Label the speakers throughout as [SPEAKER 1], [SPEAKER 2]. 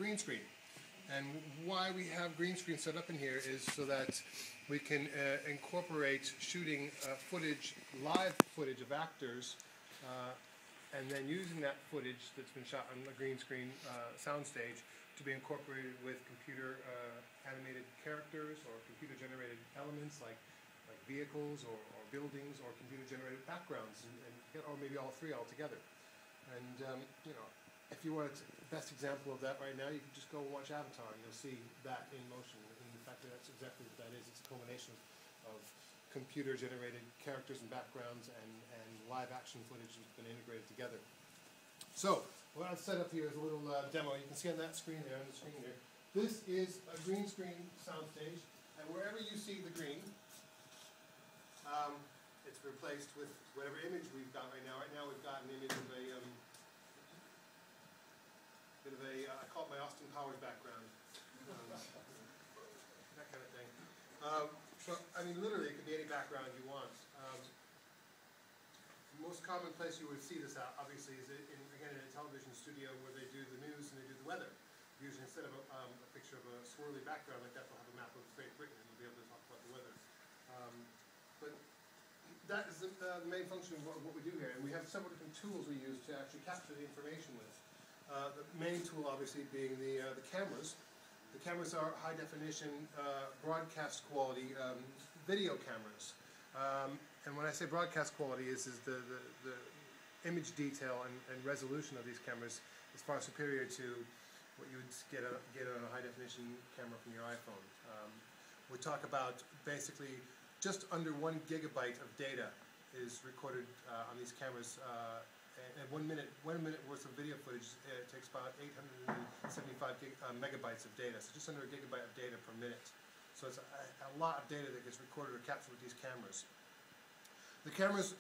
[SPEAKER 1] green screen. And why we have green screen set up in here is so that we can incorporate shooting footage, live footage of actors, and then using that footage that's been shot on the green screen soundstage to be incorporated with computer animated characters or computer generated elements like vehicles or buildings or computer generated backgrounds, or maybe all three all together. And you know, if you want the best example of that right now, you can just go and watch Avatar and you'll see that in motion. And in fact, that's exactly what that is. It's a combination of computer generated characters and backgrounds and live action footage that's been integrated together. So what I've set up here is a little demo. You can see on that screen there, on the screen there. This is a green screen soundstage, and wherever you see the green, it's replaced with whatever image we've got right now. Right now we've got an image of a I call it my Austin Powers background. That kind of thing. So, I mean, literally, it could be any background you want. The most common place you would see this at, obviously, is again in a television studio where they do the news and they do the weather. Usually, instead of a picture of a swirly background like that, they'll have a map of Great Britain and you'll be able to talk about the weather. But that is the main function of what we do here. And we have several different tools we use to actually capture the information with. The main tool, obviously, being the cameras. The cameras are high-definition, broadcast quality video cameras. And when I say broadcast quality, is the image detail and resolution of these cameras is far superior to what you would get on a high-definition camera from your iPhone. We talk about basically just under 1 gigabyte of data is recorded on these cameras. And 1 minute worth of video footage takes about 875 megabytes of data, so just under a gigabyte of data per minute. So it's a lot of data that gets recorded or captured with these cameras. The cameras,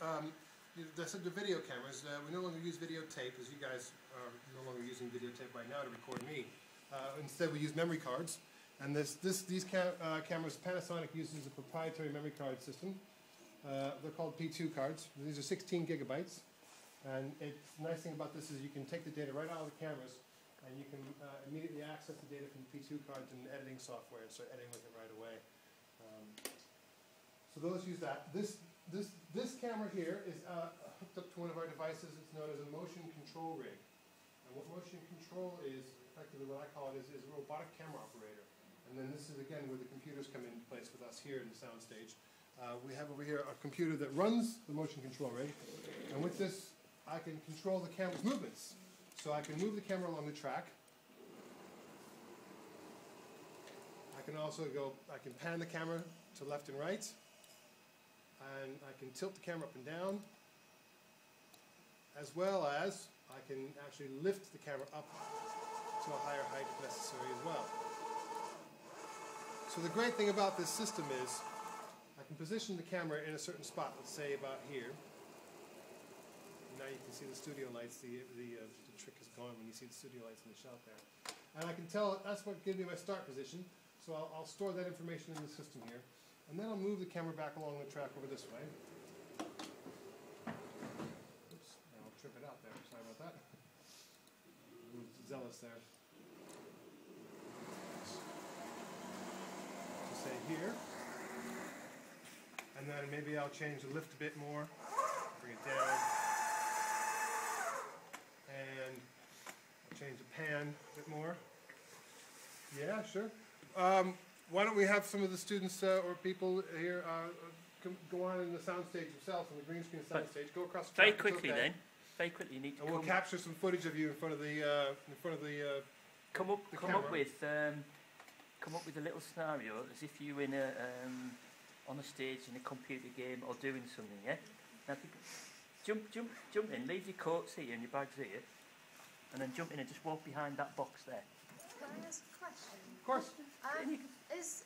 [SPEAKER 1] the video cameras, we no longer use videotape, as you guys are no longer using videotape right now to record me. Instead, we use memory cards. And these cameras, Panasonic uses a proprietary memory card system. They're called P2 cards. These are 16 gigabytes. And the nice thing about this is you can take the data right out of the cameras and you can immediately access the data from the P2 cards in editing software and start editing with it right away. So those use that. This camera here is hooked up to one of our devices. It's known as a motion control rig. And what motion control is, effectively what I call it, is a robotic camera operator. And then this is, again, where the computers come into place with us here in the soundstage. We have over here a computer that runs the motion control rig. And with this, I can control the camera's movements. So I can move the camera along the track. I can also I can pan the camera to left and right. And I can tilt the camera up and down. As well as I can actually lift the camera up to a higher height if necessary as well. So the great thing about this system is I can position the camera in a certain spot, let's say about here. Now you can see the studio lights, the trick is gone when you see the studio lights in the shot there. And I can tell that's what gives me my start position, so I'll store that information in the system here. And then I'll move the camera back along the track over this way. Oops, I'll trip it out there, sorry about that. A little zealous there. To say here. And then maybe I'll change the lift a bit more, bring it down. And I'll change the pan a bit more. Yeah, sure. Why don't we have some of the students or people here go on in the soundstage yourself, on the green screen soundstage. Go across the track.
[SPEAKER 2] Very quickly then. Very quickly, you need to.
[SPEAKER 1] And we'll capture some footage of you in front of the
[SPEAKER 2] come up with a little scenario as if you were in on a stage in a computer game or doing something. Yeah. Now, jump in. Leave your coats here and your bags here, and then jump in and just walk behind that box there.
[SPEAKER 3] Can I ask a question?
[SPEAKER 1] Of course.
[SPEAKER 3] Is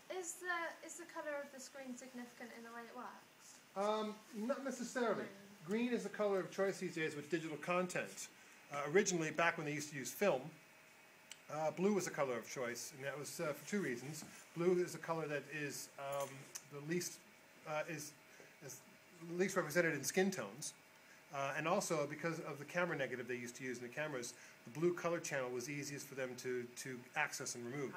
[SPEAKER 3] the colour of the screen significant in the way it works?
[SPEAKER 1] Not necessarily. Green is the color of choice these days with digital content. Originally, back when they used to use film, blue was the color of choice, and that was for two reasons. Blue is a color that is the least represented in skin tones. And also, because of the camera negative they used to use in the cameras, the blue color channel was easiest for them to access and remove.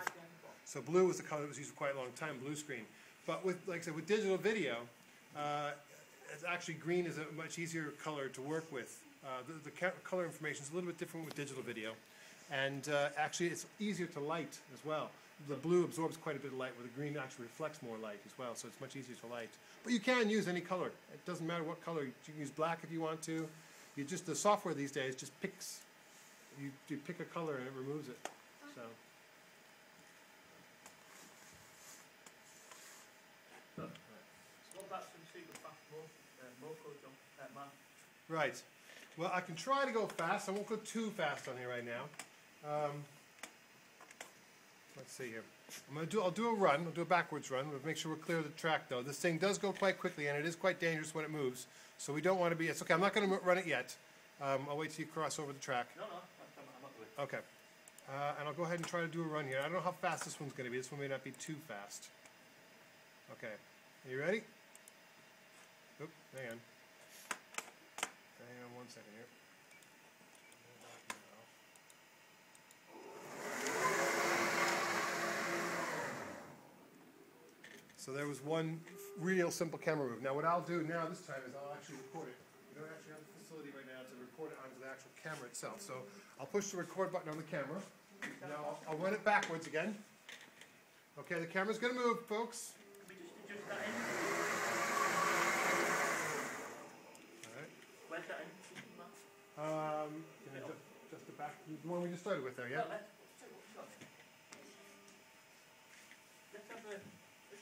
[SPEAKER 1] So blue was the color that was used for quite a long time, blue screen. But with, like I said, with digital video, it's actually green is a much easier color to work with. The color information is a little bit different with digital video. And actually it's easier to light as well. The blue absorbs quite a bit of light, where the green actually reflects more light as well, so it's much easier to light. But you can use any color. It doesn't matter what color. You can use black if you want to. You just, the software these days just picks, you pick a color and it removes it. So.
[SPEAKER 2] What about some super fast Moco jump, man?
[SPEAKER 1] Right. Well, I can try to go fast. I won't go too fast on here right now. Let's see here. I'll do a run. I'll do a backwards run. We'll make sure we're clear of the track, though. This thing does go quite quickly, and it is quite dangerous when it moves. So we don't want to be. It's okay. I'm not going to run it yet. I'll wait till you cross over the track.
[SPEAKER 2] No, I'm not doing it.
[SPEAKER 1] Okay. And I'll go ahead and try to do a run here. I don't know how fast this one's going to be. This one may not be too fast. Okay. Are you ready? Oop, hang on. Hang on 1 second here. So there was one real simple camera move. Now what I'll do now this time is I'll actually record it. We don't actually have the facility right now to record it onto the actual camera itself. So I'll push the record button on the camera. Now I'll run it backwards again. Okay, the camera's going to move, folks.
[SPEAKER 2] Can we just adjust that in?
[SPEAKER 1] Alright.
[SPEAKER 2] Where's that in?
[SPEAKER 1] Just the back, the one we just started with there, yeah?
[SPEAKER 2] Well, let's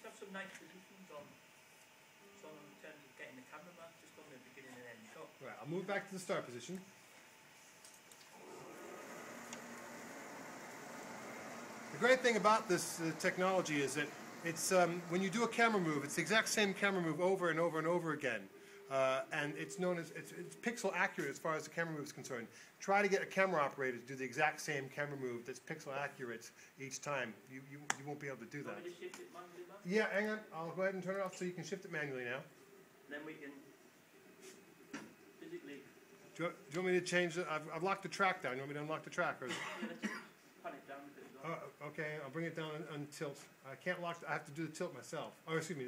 [SPEAKER 2] have some nice positions on in terms of getting the cameraman just on the beginning and end shot.
[SPEAKER 1] Right, I'll move back to the start position. The great thing about this technology is that it's when you do a camera move, it's the exact same camera move over and over and over again. And it's known as, it's pixel accurate as far as the camera move is concerned. Try to get a camera operator to do the exact same camera move that's pixel accurate each time. You won't be able to do that.
[SPEAKER 2] Want me to shift it manually, man?
[SPEAKER 1] Yeah, hang on. I'll go ahead and turn it off so you can shift it manually now.
[SPEAKER 2] Then we can physically...
[SPEAKER 1] Do you want me to change it? I've locked the track down. You want me to unlock the track? Or is
[SPEAKER 2] Yeah, let's pan it down a bit as well.
[SPEAKER 1] okay, I'll bring it down on tilt. I can't lock. I have to do the tilt myself. Oh, excuse me.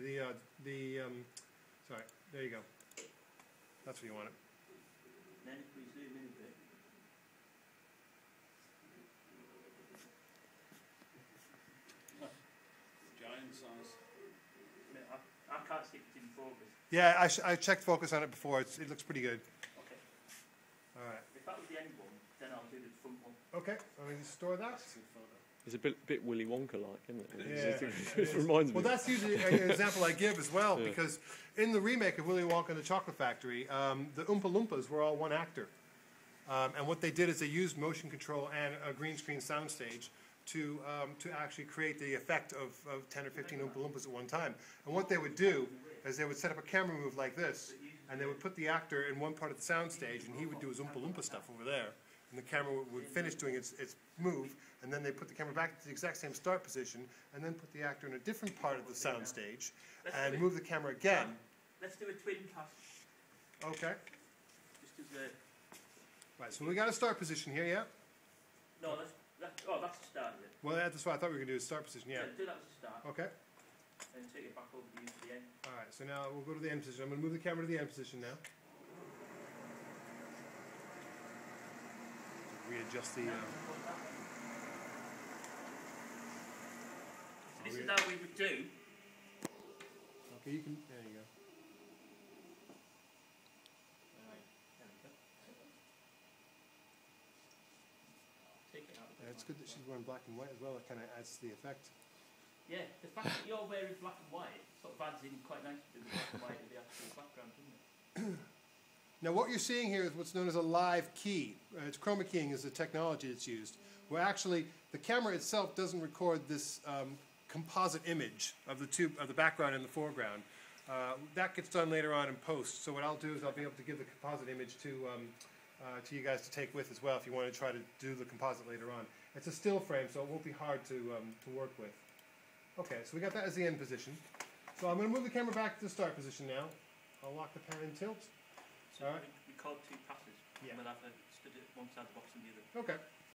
[SPEAKER 1] Sorry. There you go. That's what you want it.
[SPEAKER 2] Then if we zoom in a bit.
[SPEAKER 4] Giant size.
[SPEAKER 2] I can't see it in focus.
[SPEAKER 1] Yeah, I checked focus on it before. It looks pretty good.
[SPEAKER 2] Okay.
[SPEAKER 1] All right.
[SPEAKER 2] If that was the end one, then I'll do the front one.
[SPEAKER 1] Okay. Let me just store that.
[SPEAKER 5] It's a bit Willy Wonka-like, isn't it?
[SPEAKER 1] Yeah,
[SPEAKER 5] It reminds me.
[SPEAKER 1] Well, that's usually an example I give as well,
[SPEAKER 5] Yeah.
[SPEAKER 1] because in the remake of Willy Wonka and the Chocolate Factory, the Oompa Loompas were all one actor. And what they did is they used motion control and a green screen soundstage to actually create the effect of 10 or 15 Oompa Loompas at one time. And what they would do is they would set up a camera move like this, and they would put the actor in one part of the soundstage, and he would do his Oompa Loompa stuff over there. And the camera would finish doing its move, and then they put the camera back to the exact same start position, and then put the actor in a different part of the soundstage, and move the camera again.
[SPEAKER 2] Let's do a twin cast.
[SPEAKER 1] Okay.
[SPEAKER 2] Just as a...
[SPEAKER 1] Right, so we got a start position here, yeah?
[SPEAKER 2] No, that's the start of it.
[SPEAKER 1] Well, that's what I thought we were going to do, a start position, yeah.
[SPEAKER 2] Do that as a start.
[SPEAKER 1] Okay.
[SPEAKER 2] And take it back over to the end.
[SPEAKER 1] All right, so now we'll go to the end position. I'm going to move the camera to the end position now. Readjust the...
[SPEAKER 2] So this is how we would do.
[SPEAKER 1] Okay, you can... There you go.
[SPEAKER 2] Take it out.
[SPEAKER 1] Yeah, it's good that she's wearing black and white as well. It kind of adds to the effect.
[SPEAKER 2] Yeah, the fact that you're wearing black and white sort of adds in quite nicely to the black and white of the actual background, doesn't it?
[SPEAKER 1] Now what you're seeing here is what's known as a live key. It's chroma keying is the technology that's used, where actually the camera itself doesn't record this composite image of the background and the foreground. That gets done later on in post. So what I'll do is I'll be able to give the composite image to you guys to take with as well if you want to try to do the composite later on. It's a still frame, so it won't be hard to work with. Okay, so we got that as the end position. So I'm going to move the camera back to the start position now. I'll lock the pan and tilt.
[SPEAKER 2] So
[SPEAKER 1] All right.
[SPEAKER 2] we called two passes.
[SPEAKER 1] Yeah.
[SPEAKER 2] We'll have a stood at one side of the box and the other.
[SPEAKER 1] Okay.